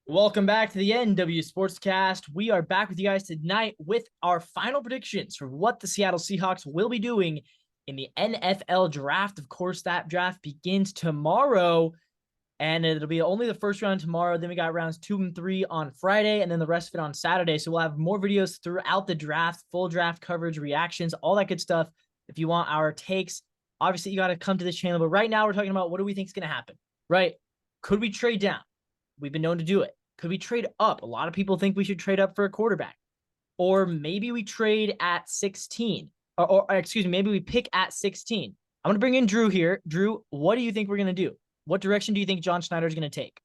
Welcome back to the NW Sportscast. We are back with you guys tonight with our final predictions for what the Seattle Seahawks will be doing in the NFL draft. Of course, that draft begins tomorrow, and it'll be only the first round tomorrow. Then we got rounds 2 and 3 on Friday, and then the rest of it on Saturday. So we'll have more videos throughout the draft, full draft coverage, reactions, all that good stuff. If you want our takes, obviously you got to come to this channel. But right now, we're talking about what do we think is going to happen, right? Could we trade down? We've been known to do it. Could we trade up? A lot of people think we should trade up for a quarterback. Or maybe we trade at 16. Or excuse me, maybe we pick at 16. I'm going to bring in Drew here. Drew, what do you think we're going to do? What direction do you think John Schneider is going to take?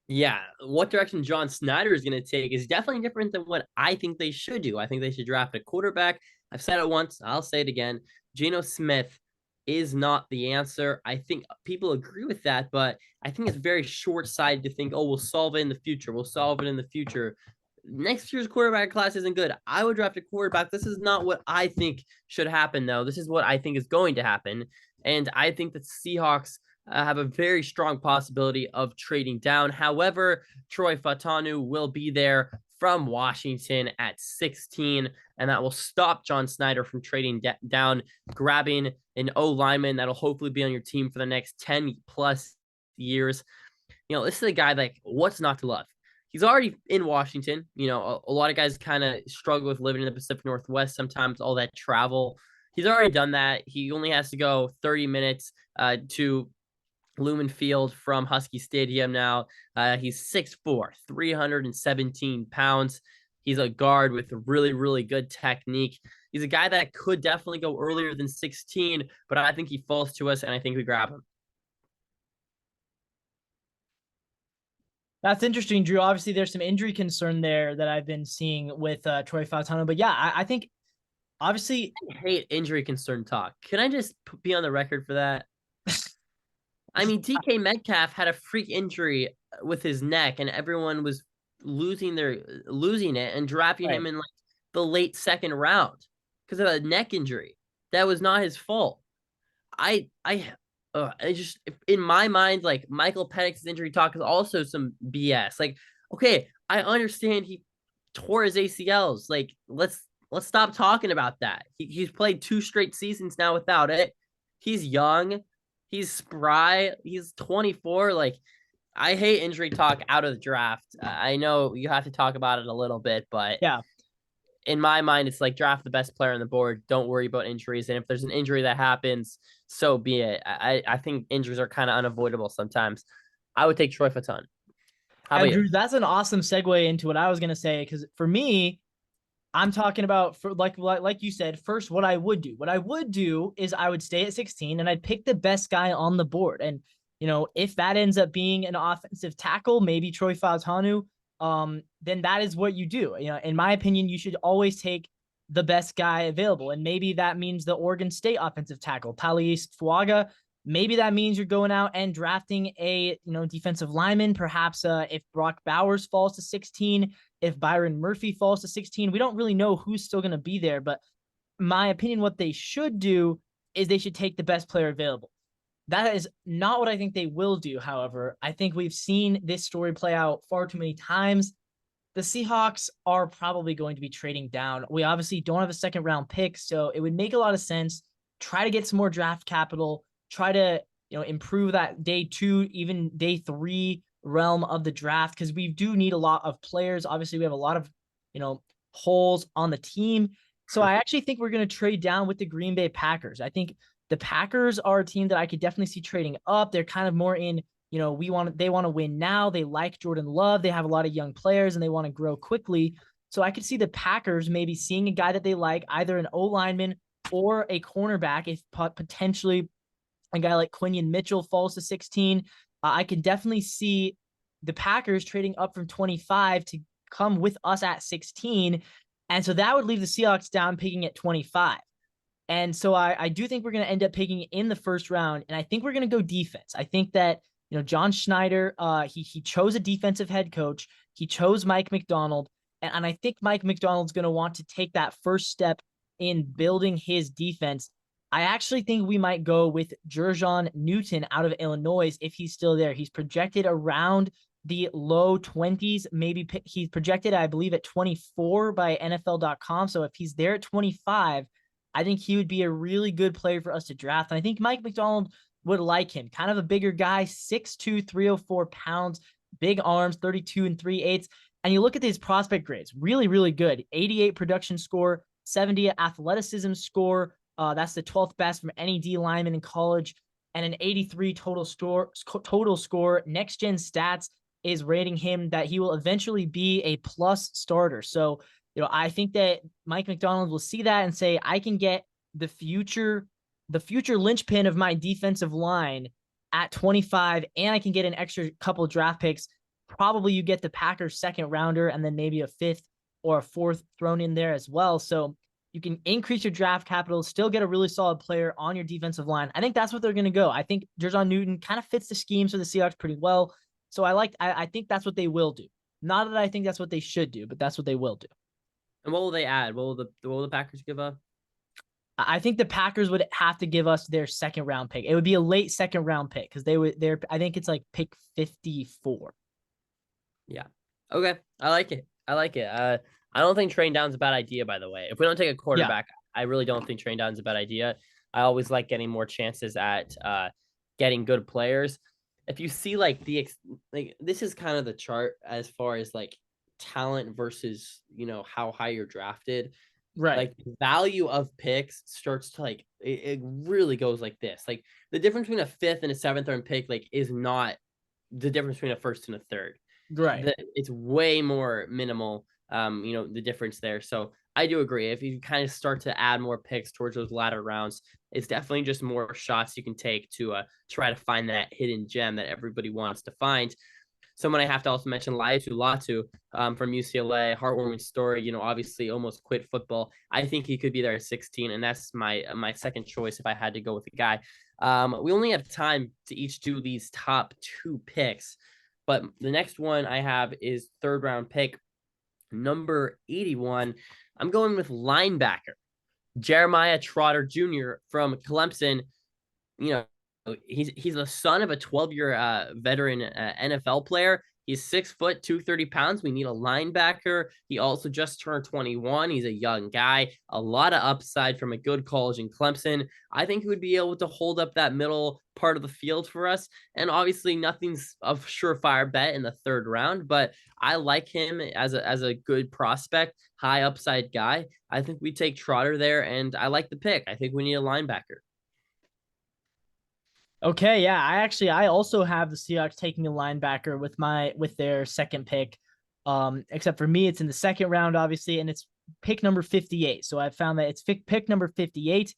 Yeah, what direction John Snyder is going to take is definitely different than what I think they should do. I think they should draft a quarterback. I've said it once, I'll say it again. Geno Smith is not the answer. I think people agree with that, but I think it's very short-sighted to think, oh, we'll solve it in the future. We'll solve it in the future. Next year's quarterback class isn't good. I would draft a quarterback. This is not what I think should happen, though. This is what I think is going to happen. And I think that Seahawks have a very strong possibility of trading down. However, Troy Fautanu will be there from Washington at 16, and that will stop John Snyder from trading down, grabbing an O lineman that'll hopefully be on your team for the next 10 plus years. This is a guy like, what's not to love? He's already in Washington. A lot of guys kind of struggle with living in the Pacific Northwest sometimes, all that travel. He's already done that. He only has to go 30 minutes to Lumen Field from Husky Stadium now. He's 6'4", 317 pounds. He's a guard with really, really good technique. He's a guy that could definitely go earlier than 16, but I think he falls to us, and I think we grab him. That's interesting, Drew. Obviously, there's some injury concern there that I've been seeing with Troy Fautanu. But yeah, I think obviously. I hate injury concern talk. Can I just be on the record for that? I mean, DK Metcalf had a freak injury with his neck, and everyone was losing it and drafting Right. him in like the late second round because of a neck injury. That was not his fault. I just in my mind, like Michael Penix's injury talk is also some BS. Like, okay, I understand he tore his ACLs. Like, let's stop talking about that. He's played 2 straight seasons now without it. He's young. He's spry. He's 24. Like, I hate injury talk out of the draft. I know you have to talk about it a little bit, but Yeah. in my mind, it's like draft the best player on the board. Don't worry about injuries. And if there's an injury that happens, so be it. I think injuries are kind of unavoidable sometimes. I would take Troy Fautanu. How about And you? Drew, that's an awesome segue into what I was going to say. Because for me, I'm talking about for like you said, first what I would do. What I would do is I would stay at 16 and I'd pick the best guy on the board. And if that ends up being an offensive tackle, maybe Troy Fautanu, then that is what you do. In my opinion, you should always take the best guy available. And maybe that means the Oregon State offensive tackle, Talais Fuaga. Maybe that means you're going out and drafting a defensive lineman. Perhaps if Brock Bowers falls to 16, if Byron Murphy falls to 16, we don't really know who's still going to be there. But my opinion, what they should do is they should take the best player available. That is not what I think they will do. However, I think we've seen this story play out far too many times. The Seahawks are probably going to be trading down. We obviously don't have a second round pick, so it would make a lot of sense. Try to get some more draft capital. Try to improve that day 2, even day 3 realm of the draft, because we do need a lot of players. Obviously, we have a lot of holes on the team. So I actually think we're going to trade down with the Green Bay Packers. I think the Packers are a team that I could definitely see trading up. They're kind of more in, they want to win now. They like Jordan Love. They have a lot of young players and they want to grow quickly. So I could see the Packers maybe seeing a guy that they like, either an O lineman or a cornerback, if potentially a guy like Quinion Mitchell falls to 16. I can definitely see the Packers trading up from 25 to come with us at 16. And so that would leave the Seahawks down picking at 25. And so I do think we're going to end up picking in the first round. And I think we're going to go defense. I think that, John Schneider, he chose a defensive head coach. He chose Mike MacDonald. And I think Mike MacDonald's going to want to take that first step in building his defense. I actually think we might go with Jer'Jon Newton out of Illinois if he's still there. He's projected around the low 20s, maybe he's projected, I believe, at 24 by NFL.com. So if he's there at 25, I think he would be a really good player for us to draft. And I think Mike MacDonald would like him. Kind of a bigger guy, 6'2", 304 pounds, big arms, 32 and 3/8. And you look at his prospect grades, really, really good. 88 production score, 70 athleticism score. That's the 12th best from any D lineman in college, and an 83 total score. Next Gen Stats is rating him that he will eventually be a plus starter. So, I think that Mike MacDonald will see that and say, I can get the future linchpin of my defensive line at 25, and I can get an extra couple draft picks. Probably you get the Packers second rounder and then maybe a fifth or a fourth thrown in there as well. So you can increase your draft capital, still get a really solid player on your defensive line. I think that's what they're going to go. I think Jer'Zhan Newton kind of fits the schemes for the Seahawks pretty well. So I think that's what they will do. Not that I think that's what they should do, but that's what they will do. And what will they add? What will the Packers give up? I think the Packers would have to give us their second round pick. It would be a late second round pick because I think it's like pick 54. Yeah. Okay. I like it. I don't think trading down's a bad idea, by the way. If we don't take a quarterback, I really don't think trading down's a bad idea. I always like getting more chances at getting good players. If you see like this is kind of the chart as far as like talent versus, how high you're drafted. Right. Like the value of picks starts to it really goes like this. Like the difference between a fifth and a seventh round pick is not the difference between a first and a third. Right. It's way more minimal, the difference there. So I do agree. If you kind of start to add more picks towards those latter rounds, it's definitely just more shots you can take to try to find that hidden gem that everybody wants to find. Someone I have to also mention, Latu from UCLA, heartwarming story. Obviously almost quit football. I think he could be there at 16, and that's my second choice if I had to go with a guy. We only have time to each do these top two picks, but the next one I have is third round pick, number 81. I'm going with linebacker Jeremiah Trotter Jr. from Clemson. He's the son of a 12-year veteran NFL player. He's 6 foot, 230 pounds. We need a linebacker. He also just turned 21. He's a young guy. A lot of upside from a good college in Clemson. I think he would be able to hold up that middle part of the field for us. And obviously, nothing's a surefire bet in the third round, but I like him as a good prospect, high upside guy. I think we take Trotter there, and I like the pick. I think we need a linebacker. Okay, yeah. I also have the Seahawks taking a linebacker with their second pick. Except for me, it's in the second round, obviously, and it's pick number 58. So I found that it's pick number 58.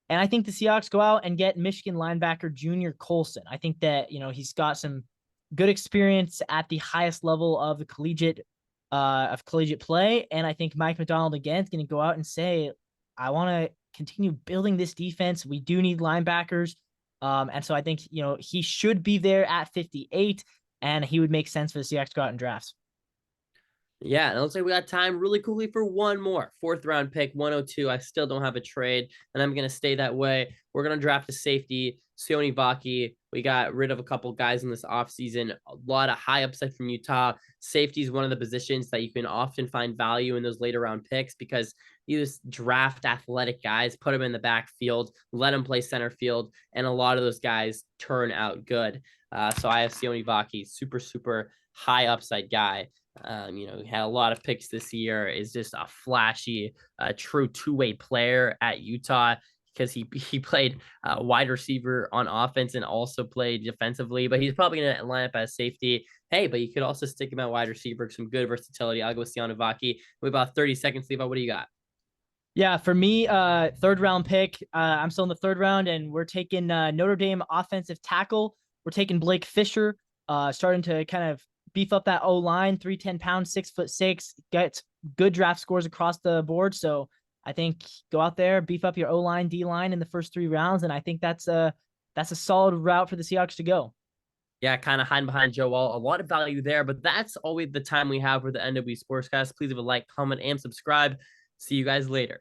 And I think the Seahawks go out and get Michigan linebacker Junior Colson. I think that, he's got some good experience at the highest level of the collegiate play. And I think Mike MacDonald again is going to go out and say, I want to continue building this defense. We do need linebackers. And so I think, he should be there at 58, and he would make sense for the Seahawks to go out and draft. Yeah, and it looks like we got time really quickly for one more. Fourth round pick, 102. I still don't have a trade, and I'm going to stay that way. We're going to draft a safety, Sione Vaki. We got rid of a couple guys in this offseason. A lot of high upside from Utah. Safety is one of the positions that you can often find value in those later round picks because you just draft athletic guys, put them in the backfield, let them play center field, and a lot of those guys turn out good. So I have Sione Vaki, super, super high upside guy. He had a lot of picks this year, is just a flashy, true two-way player at Utah because he played wide receiver on offense and also played defensively, but he's probably going to line up as safety. Hey, but you could also stick him at wide receiver, some good versatility. I'll go with Sione Vaki. We have about 30 seconds. Levi, what do you got? Yeah, for me, third round pick. I'm still in the third round, and we're taking Notre Dame offensive tackle. We're taking Blake Fisher, starting to kind of beef up that O line, 310 pounds, 6'6", gets good draft scores across the board. So I think go out there, beef up your O line, D line in the first 3 rounds, and I think that's a solid route for the Seahawks to go. Yeah, kind of hiding behind Joe Wall. A lot of value there, but that's always the time we have for the NW Sportscast. Please leave a like, comment, and subscribe. See you guys later.